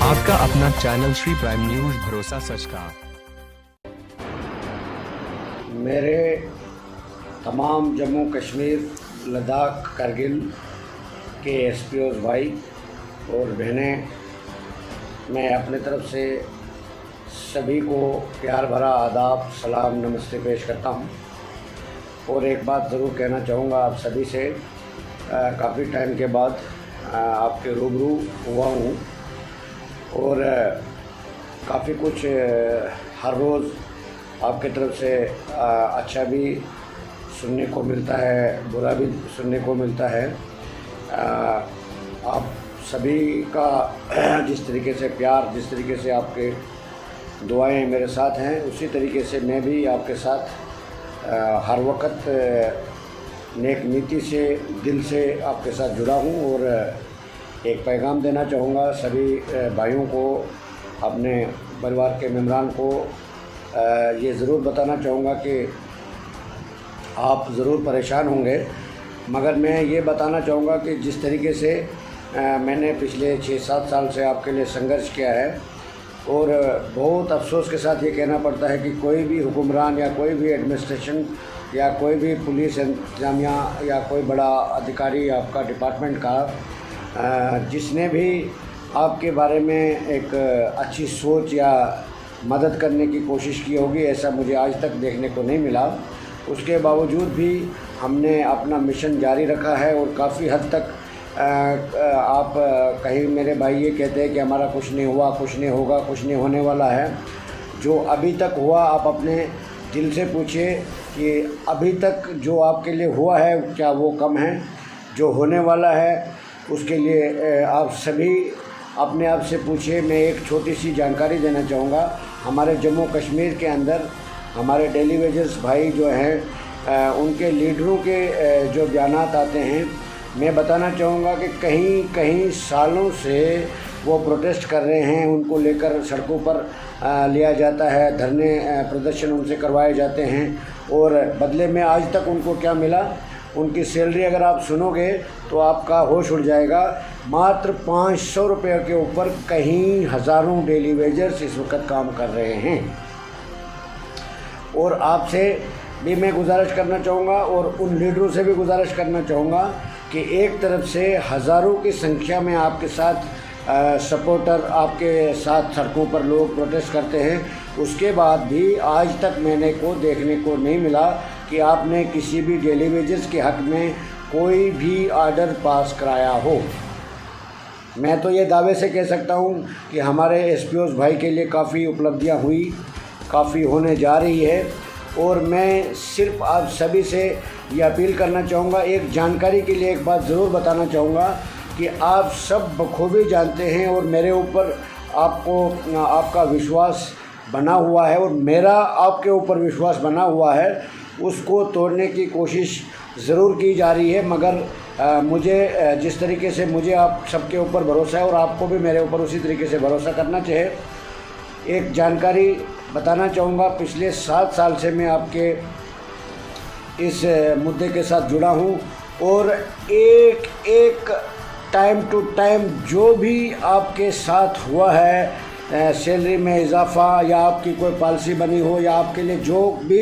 आपका अपना channel Shri prime news, भरोसा सच का। मेरे तमाम जम्मू कश्मीर, लद्दाख, करगिल के एसपीओज़ भाई और बहनें, मैं अपने तरफ से सभी को प्यार भरा आदाब, सलाम, नमस्ते पेश करता हूं। और एक बात ज़रूर कहना चाहूँगा आप सभी से, काफ़ी टाइम के बाद आपके रूबरू हुआ हूँ और काफ़ी कुछ हर रोज़ आपके तरफ से अच्छा भी सुनने को मिलता है, बुरा भी सुनने को मिलता है। आप सभी का जिस तरीके से प्यार, जिस तरीके से आपके दुआएं मेरे साथ हैं, उसी तरीके से मैं भी आपके साथ हर वक्त नेक नीति से, दिल से आपके साथ जुड़ा हूँ। और एक पैगाम देना चाहूँगा सभी भाइयों को, अपने परिवार के मेम्बरान को ये ज़रूर बताना चाहूँगा कि आप ज़रूर परेशान होंगे, मगर मैं ये बताना चाहूँगा कि जिस तरीके से मैंने पिछले 6-7 साल से आपके लिए संघर्ष किया है, और बहुत अफसोस के साथ ये कहना पड़ता है कि कोई भी हुक्मरान या कोई भी एडमिनिस्ट्रेशन या कोई भी पुलिस इंतजामिया या कोई बड़ा अधिकारी आपका डिपार्टमेंट का जिसने भी आपके बारे में एक अच्छी सोच या मदद करने की कोशिश की होगी, ऐसा मुझे आज तक देखने को नहीं मिला। उसके बावजूद भी हमने अपना मिशन जारी रखा है और काफ़ी हद तक आप कहीं मेरे भाई ये कहते हैं कि हमारा कुछ नहीं हुआ, कुछ नहीं होगा, कुछ नहीं होने वाला है। जो अभी तक हुआ, आप अपने दिल से पूछिए कि अभी तक जो आपके लिए हुआ है क्या वो कम है? जो होने वाला है उसके लिए आप सभी अपने आप से पूछिए। मैं एक छोटी सी जानकारी देना चाहूँगा। हमारे जम्मू कश्मीर के अंदर हमारे डेली वेजर्स भाई जो हैं, उनके लीडरों के जो बयानात आते हैं, मैं बताना चाहूँगा कि कहीं कहीं सालों से वो प्रोटेस्ट कर रहे हैं, उनको लेकर सड़कों पर लिया जाता है, धरने प्रदर्शन उनसे करवाए जाते हैं, और बदले में आज तक उनको क्या मिला? उनकी सैलरी अगर आप सुनोगे तो आपका होश उड़ जाएगा। मात्र 500 रुपये के ऊपर कहीं हज़ारों डेली वेजर्स इस वक्त काम कर रहे हैं। और आपसे भी मैं गुजारिश करना चाहूँगा और उन लीडरों से भी गुजारिश करना चाहूँगा कि एक तरफ से हज़ारों की संख्या में आपके साथ सपोर्टर, आपके साथ सड़कों पर लोग प्रोटेस्ट करते हैं, उसके बाद भी आज तक मैंने को देखने को नहीं मिला कि आपने किसी भी डेली वेजेस के हक़ में कोई भी आर्डर पास कराया हो। मैं तो ये दावे से कह सकता हूँ कि हमारे एसपीओज़ भाई के लिए काफ़ी उपलब्धियाँ हुई, काफ़ी होने जा रही है। और मैं सिर्फ आप सभी से ये अपील करना चाहूँगा, एक जानकारी के लिए एक बात ज़रूर बताना चाहूँगा कि आप सब बखूबी जानते हैं और मेरे ऊपर आपका विश्वास बना हुआ है और मेरा आपके ऊपर विश्वास बना हुआ है, उसको तोड़ने की कोशिश ज़रूर की जा रही है। मगर मुझे जिस तरीके से मुझे आप सबके ऊपर भरोसा है और आपको भी मेरे ऊपर उसी तरीके से भरोसा करना चाहिए। एक जानकारी बताना चाहूँगा, पिछले 7 साल से मैं आपके इस मुद्दे के साथ जुड़ा हूँ और एक टाइम टू टाइम जो भी आपके साथ हुआ है, सैलरी में इजाफ़ा या आपकी कोई पॉलिसी बनी हो या आपके लिए जो भी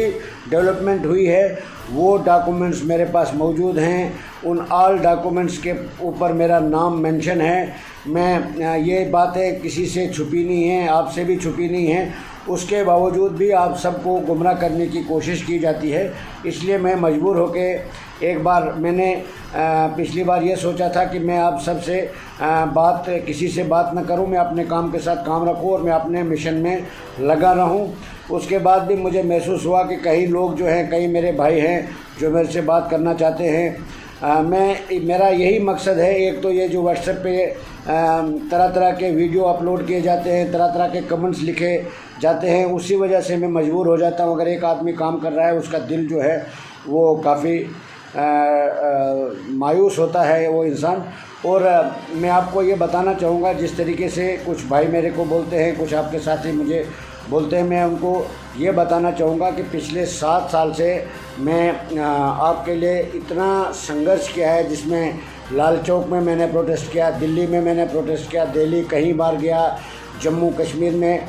डेवलपमेंट हुई है, वो डॉक्यूमेंट्स मेरे पास मौजूद हैं। उन ऑल डॉक्यूमेंट्स के ऊपर मेरा नाम मेंशन है। मैं ये बातें किसी से छुपी नहीं हैं, आपसे भी छुपी नहीं हैं। उसके बावजूद भी आप सबको गुमराह करने की कोशिश की जाती है। इसलिए मैं मजबूर होके एक बार मैंने पिछली बार ये सोचा था कि मैं आप सबसे किसी से बात न करूं, मैं अपने काम के साथ काम रखूं और मैं अपने मिशन में लगा रहूं। उसके बाद भी मुझे महसूस हुआ कि कई लोग जो हैं, कई मेरे भाई हैं जो मेरे से बात करना चाहते हैं। मेरा यही मकसद है, एक तो ये जो व्हाट्सएप पे तरह तरह के वीडियो अपलोड किए जाते हैं, तरह तरह के कमेंट्स लिखे जाते हैं, उसी वजह से मैं मजबूर हो जाता हूँ। अगर एक आदमी काम कर रहा है, उसका दिल जो है वो काफ़ी मायूस होता है वो इंसान। और मैं आपको ये बताना चाहूँगा, जिस तरीके से कुछ भाई मेरे को बोलते हैं, कुछ आपके साथी मुझे बोलते हैं, मैं उनको ये बताना चाहूँगा कि पिछले 7 साल से मैं आपके लिए इतना संघर्ष किया है, जिसमें लाल चौक में मैंने प्रोटेस्ट किया, दिल्ली में मैंने प्रोटेस्ट किया, दिल्ली कई बार गया, जम्मू कश्मीर में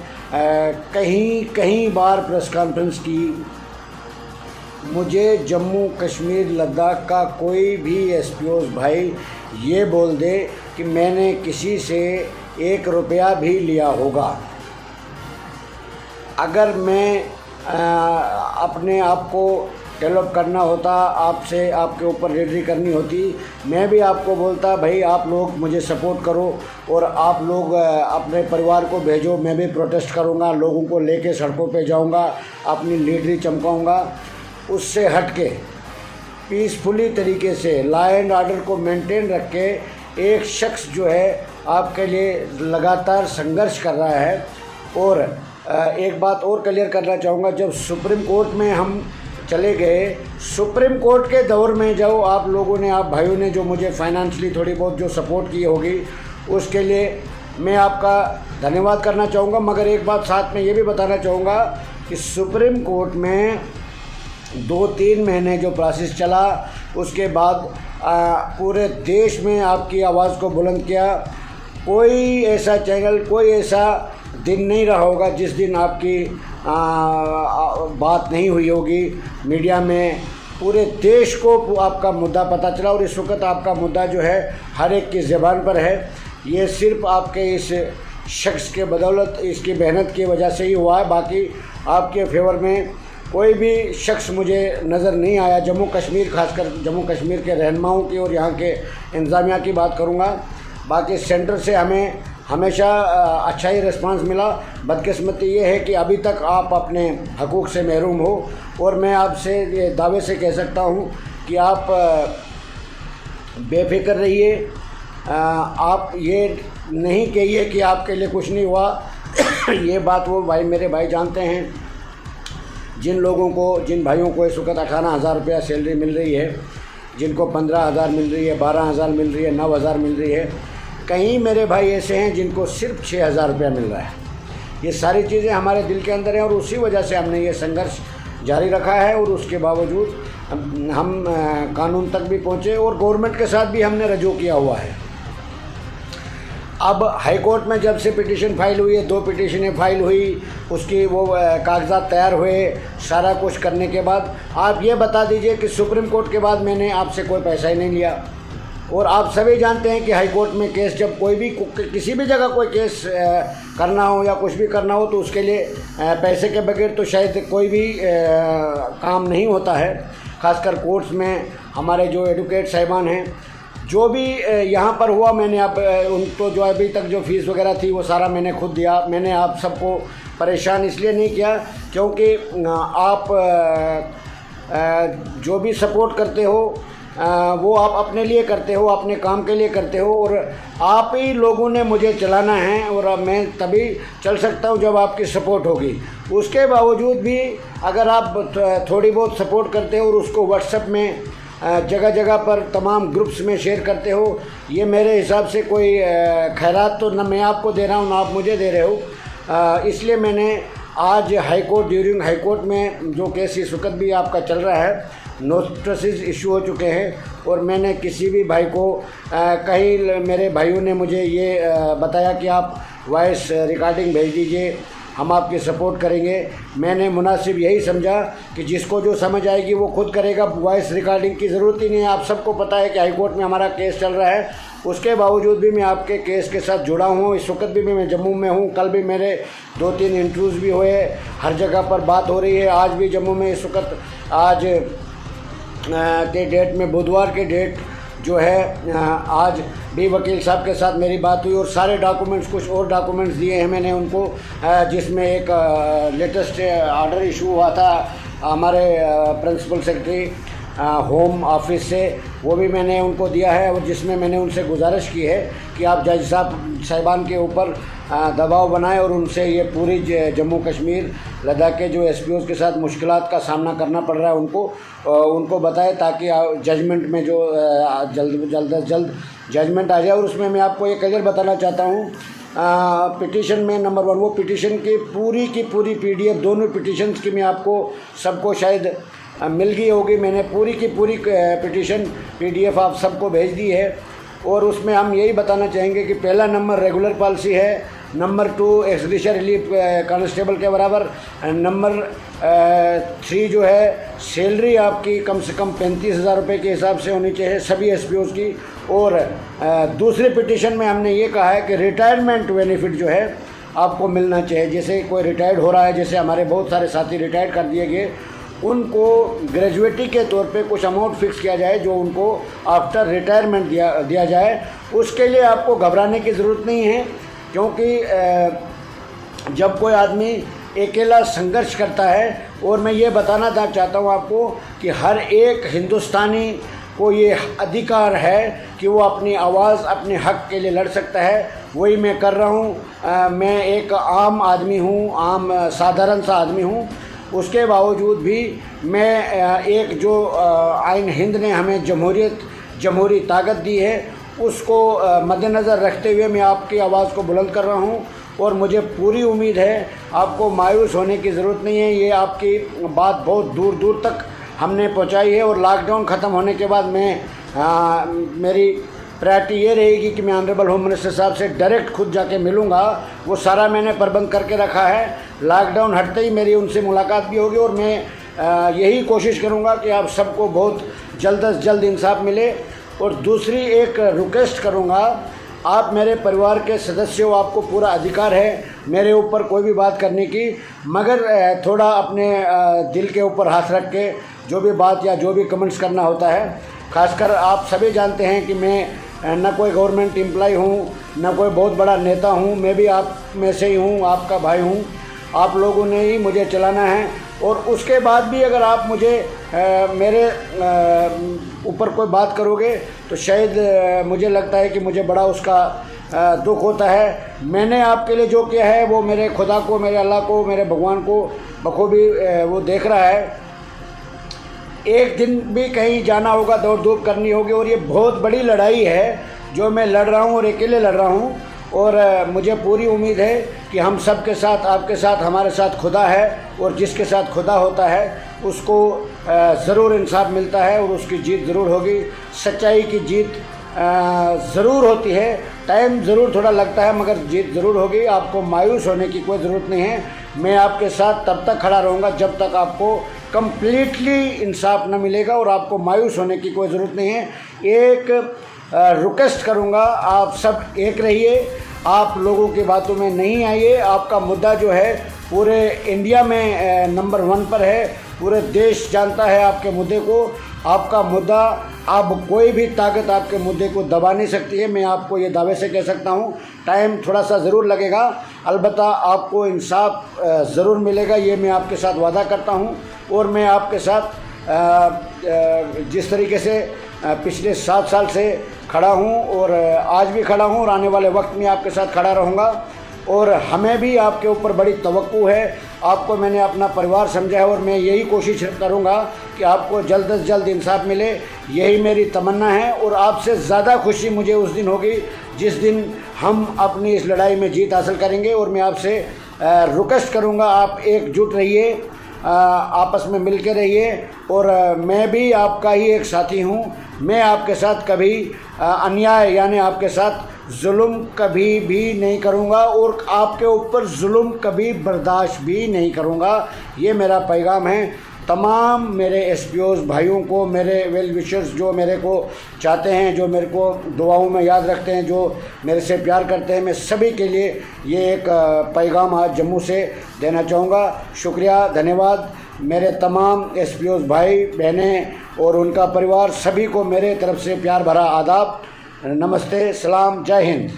कहीं बार प्रेस कॉन्फ्रेंस की। मुझे जम्मू कश्मीर लद्दाख का कोई भी एसपीओ भाई ये बोल दे कि मैंने किसी से 1 रुपया भी लिया होगा। अगर मैं अपने आप को डेवलप करना होता, आपसे आपके ऊपर रेडरी करनी होती, मैं भी आपको बोलता भाई आप लोग मुझे सपोर्ट करो और आप लोग अपने परिवार को भेजो, मैं भी प्रोटेस्ट करूँगा, लोगों को लेके सड़कों पे जाऊँगा, अपनी लीडरी चमकाऊँगा। उससे हट के पीसफुली तरीके से लॉ एंड ऑर्डर को मेंटेन रख के एक शख्स जो है आपके लिए लगातार संघर्ष कर रहा है। और एक बात और क्लियर करना चाहूँगा, जब सुप्रीम कोर्ट में हम चले गए, सुप्रीम कोर्ट के दौर में जो आप लोगों ने, आप भाइयों ने जो मुझे फाइनेंशियली थोड़ी बहुत जो सपोर्ट की होगी, उसके लिए मैं आपका धन्यवाद करना चाहूँगा। मगर एक बात साथ में ये भी बताना चाहूँगा कि सुप्रीम कोर्ट में 2-3 महीने जो प्रोसेस चला, उसके बाद पूरे देश में आपकी आवाज़ को बुलंद किया। कोई ऐसा चैनल, कोई ऐसा दिन नहीं रहा होगा जिस दिन आपकी बात नहीं हुई होगी मीडिया में। पूरे देश को आपका मुद्दा पता चला और इस वक्त आपका मुद्दा जो है हर एक की ज़बान पर है। ये सिर्फ आपके इस शख्स के बदौलत, इसकी मेहनत की वजह से ही हुआ है। बाकी आपके फेवर में कोई भी शख्स मुझे नज़र नहीं आया। जम्मू कश्मीर, खासकर जम्मू कश्मीर के रहनुमाओं की और यहाँ के इंतज़ामिया की बात करूँगा। बाकी सेंटर से हमें हमेशा अच्छा ही रिस्पांस मिला। बदकिस्मती ये है कि अभी तक आप अपने हकूक़ से महरूम हो और मैं आपसे ये दावे से कह सकता हूँ कि आप बेफिक्र रहिए। आप ये नहीं कहिए कि आपके लिए कुछ नहीं हुआ। ये बात वो भाई, मेरे भाई जानते हैं, जिन लोगों को, जिन भाइयों को इस वक्त 18,000 रुपया सैलरी मिल रही है, जिनको 15,000 मिल रही है, 12,000 मिल रही है, 9,000 मिल रही है, कहीं मेरे भाई ऐसे हैं जिनको सिर्फ 6,000 रुपया मिल रहा है। ये सारी चीज़ें हमारे दिल के अंदर हैं और उसी वजह से हमने ये संघर्ष जारी रखा है। और उसके बावजूद हम कानून तक भी पहुँचे और गवर्नमेंट के साथ भी हमने रजू किया हुआ है। अब हाई कोर्ट में जब से पिटीशन फाइल हुई है, 2 पिटीशनें फाइल हुई, उसकी वो कागजात तैयार हुए, सारा कुछ करने के बाद आप ये बता दीजिए कि सुप्रीम कोर्ट के बाद मैंने आपसे कोई पैसा ही नहीं लिया। और आप सभी जानते हैं कि हाई कोर्ट में केस, जब कोई भी किसी भी जगह कोई केस करना हो या कुछ भी करना हो तो उसके लिए पैसे के बगैर तो शायद कोई भी काम नहीं होता है। खासकर कोर्ट्स में हमारे जो एडवोकेट साहिबान हैं, जो भी यहाँ पर हुआ, मैंने अब उनको जो अभी तक जो फ़ीस वगैरह थी वो सारा मैंने खुद दिया। मैंने आप सबको परेशान इसलिए नहीं किया क्योंकि आप जो भी सपोर्ट करते हो वो आप अपने लिए करते हो, अपने काम के लिए करते हो और आप ही लोगों ने मुझे चलाना है और अब मैं तभी चल सकता हूँ जब आपकी सपोर्ट होगी। उसके बावजूद भी अगर आप थोड़ी बहुत सपोर्ट करते हो और उसको व्हाट्सएप में जगह जगह पर तमाम ग्रुप्स में शेयर करते हो, ये मेरे हिसाब से कोई खैरात तो न मैं आपको दे रहा हूँ ना आप मुझे दे रहे हो। इसलिए मैंने आज high court, during high court में जो केस इस वक्त भी आपका चल रहा है, नोटिस इशू हो चुके हैं और मैंने किसी भी भाई को कहीं मेरे भाइयों ने मुझे ये बताया कि आप वॉइस रिकॉर्डिंग भेज दीजिए, हम आपकी सपोर्ट करेंगे। मैंने मुनासिब यही समझा कि जिसको जो समझ आएगी वो खुद करेगा, वॉइस रिकॉर्डिंग की ज़रूरत ही नहीं है। आप सबको पता है कि हाई कोर्ट में हमारा केस चल रहा है, उसके बावजूद भी मैं आपके केस के साथ जुड़ा हूँ। इस वक्त भी मैं जम्मू में हूँ, कल भी मेरे 2-3 इंटरव्यूज़ भी हुए, हर जगह पर बात हो रही है। आज भी जम्मू में इस वक्त, आज के डेट में, बुधवार के डेट जो है, आज भी वकील साहब के साथ मेरी बात हुई और सारे डॉक्यूमेंट्स, कुछ और डॉक्यूमेंट्स दिए हैं मैंने उनको, जिसमें एक लेटेस्ट ऑर्डर इशू हुआ था हमारे प्रिंसिपल सेक्रेटरी होम ऑफिस से, वो भी मैंने उनको दिया है और जिसमें मैंने उनसे गुजारिश की है कि आप जज साहिबान के ऊपर दबाव बनाएं और उनसे ये पूरी जम्मू कश्मीर लद्दाख के जो एसपीओज़ के साथ मुश्किलात का सामना करना पड़ रहा है उनको बताएं, ताकि जजमेंट में जो जल्द जजमेंट आ जाए। और उसमें मैं आपको ये क्लियर बताना चाहता हूँ, पिटीशन में नंबर 1, वो पिटीशन की पूरी PDF, दोनों पिटीशन्स की मैं आपको सबको शायद मिल गई होगी। मैंने पूरी की पूरी पिटीशन PDF आप सबको भेज दी है और उसमें हम यही बताना चाहेंगे कि पहला नंबर रेगुलर पॉलिसी है, नंबर 2 एक्सग्रेशिया रिलीफ कांस्टेबल के बराबर, नंबर 3 जो है सैलरी आपकी कम से कम 35,000 रुपये के हिसाब से होनी चाहिए सभी एसपीओज़ की। और दूसरे पिटीशन में हमने ये कहा है कि रिटायरमेंट बेनिफिट जो है आपको मिलना चाहिए। जैसे कोई रिटायर्ड हो रहा है, जैसे हमारे बहुत सारे साथी रिटायर्ड कर दिए गए, उनको ग्रेजुएटी के तौर पे कुछ अमाउंट फिक्स किया जाए जो उनको आफ्टर रिटायरमेंट दिया जाए। उसके लिए आपको घबराने की ज़रूरत नहीं है, क्योंकि जब कोई आदमी अकेला संघर्ष करता है, और मैं ये बताना चाहता हूँ आपको कि हर एक हिंदुस्तानी को ये अधिकार है कि वो अपनी आवाज़ अपने हक़ के लिए लड़ सकता है। वही मैं कर रहा हूँ। मैं एक आम आदमी हूँ, आम साधारण सा आदमी हूँ। उसके बावजूद भी मैं एक जो आइन हिंद ने हमें जमहूरी ताकत दी है, उसको मद्देनज़र रखते हुए मैं आपकी आवाज़ को बुलंद कर रहा हूँ। और मुझे पूरी उम्मीद है, आपको मायूस होने की ज़रूरत नहीं है। ये आपकी बात बहुत दूर दूर तक हमने पहुँचाई है, और लॉकडाउन ख़त्म होने के बाद मेरी प्रायोरिटी ये रहेगी कि मैं ऑनरेबल होम मिनिस्टर साहब से डायरेक्ट खुद जाके मिलूँगा। वो सारा मैंने प्रबंध करके रखा है। लॉकडाउन हटते ही मेरी उनसे मुलाकात भी होगी, और मैं यही कोशिश करूँगा कि आप सबको बहुत जल्द से जल्द इंसाफ मिले। और दूसरी एक रिक्वेस्ट करूँगा, आप मेरे परिवार के सदस्य हो, आपको पूरा अधिकार है मेरे ऊपर कोई भी बात करने की, मगर थोड़ा अपने दिल के ऊपर हाथ रख के जो भी बात या जो भी कमेंट्स करना होता है। खासकर आप सभी जानते हैं कि मैं न कोई गवर्नमेंट एम्प्लॉय हूँ, न कोई बहुत बड़ा नेता हूँ। मैं भी आप में से ही हूँ, आपका भाई हूँ। आप लोगों ने ही मुझे चलाना है, और उसके बाद भी अगर आप मुझे मेरे ऊपर कोई बात करोगे तो शायद मुझे लगता है कि मुझे बड़ा उसका दुख होता है। मैंने आपके लिए जो किया है वो मेरे खुदा को, मेरे अल्लाह को, मेरे भगवान को बखूबी वो देख रहा है। एक दिन भी कहीं जाना होगा, दौड़ धूप करनी होगी, और ये बहुत बड़ी लड़ाई है जो मैं लड़ रहा हूँ, और अकेले लड़ रहा हूँ। और मुझे पूरी उम्मीद है कि हम सब के साथ, आपके साथ, हमारे साथ खुदा है, और जिसके साथ खुदा होता है उसको ज़रूर इंसाफ मिलता है, और उसकी जीत ज़रूर होगी। सच्चाई की जीत ज़रूर होती है, टाइम ज़रूर थोड़ा लगता है, मगर जीत ज़रूर होगी। आपको मायूस होने की कोई ज़रूरत नहीं है। मैं आपके साथ तब तक खड़ा रहूँगा जब तक आपको कम्प्लीटली इंसाफ न मिलेगा, और आपको मायूस होने की कोई ज़रूरत नहीं है। एक रिक्वेस्ट करूँगा, आप सब एक रहिए, आप लोगों की बातों में नहीं आइए। आपका मुद्दा जो है पूरे इंडिया में नंबर 1 पर है, पूरे देश जानता है आपके मुद्दे को। आपका मुद्दा, अब कोई भी ताकत आपके मुद्दे को दबा नहीं सकती है। मैं आपको ये दावे से कह सकता हूँ। टाइम थोड़ा सा ज़रूर लगेगा, अलबत्ता आपको इंसाफ ज़रूर मिलेगा, ये मैं आपके साथ वादा करता हूँ। और मैं आपके साथ जिस तरीके से पिछले 7 साल से खड़ा हूँ, और आज भी खड़ा हूँ, और आने वाले वक्त में आपके साथ खड़ा रहूँगा। और हमें भी आपके ऊपर बड़ी तवक्को है। आपको मैंने अपना परिवार समझा है, और मैं यही कोशिश करूँगा कि आपको जल्द से जल्द इंसाफ मिले। यही मेरी तमन्ना है। और आपसे ज़्यादा खुशी मुझे उस दिन होगी जिस दिन हम अपनी इस लड़ाई में जीत हासिल करेंगे। और मैं आपसे रिक्वेस्ट करूँगा, आप एकजुट रहिए, आपस में मिल के रहिए। और मैं भी आपका ही एक साथी हूँ। मैं आपके साथ कभी अन्याय यानी आपके साथ जुल्म कभी भी नहीं करूँगा, और आपके ऊपर जुल्म कभी बर्दाश्त भी नहीं करूँगा। ये मेरा पैगाम है तमाम मेरे एसपीओज़ भाइयों को, मेरे वेल विशर्स जो मेरे को चाहते हैं, जो मेरे को दुआओं में याद रखते हैं, जो मेरे से प्यार करते हैं। मैं सभी के लिए ये एक पैगाम आज जम्मू से देना चाहूँगा। शुक्रिया, धन्यवाद। मेरे तमाम एसपीओज़ भाई बहनें और उनका परिवार, सभी को मेरे तरफ से प्यार भरा आदाब, नमस्ते, सलाम, जय हिंद।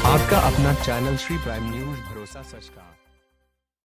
आपका अपना चैनल श्री प्राइम न्यूज भरोसा सच का।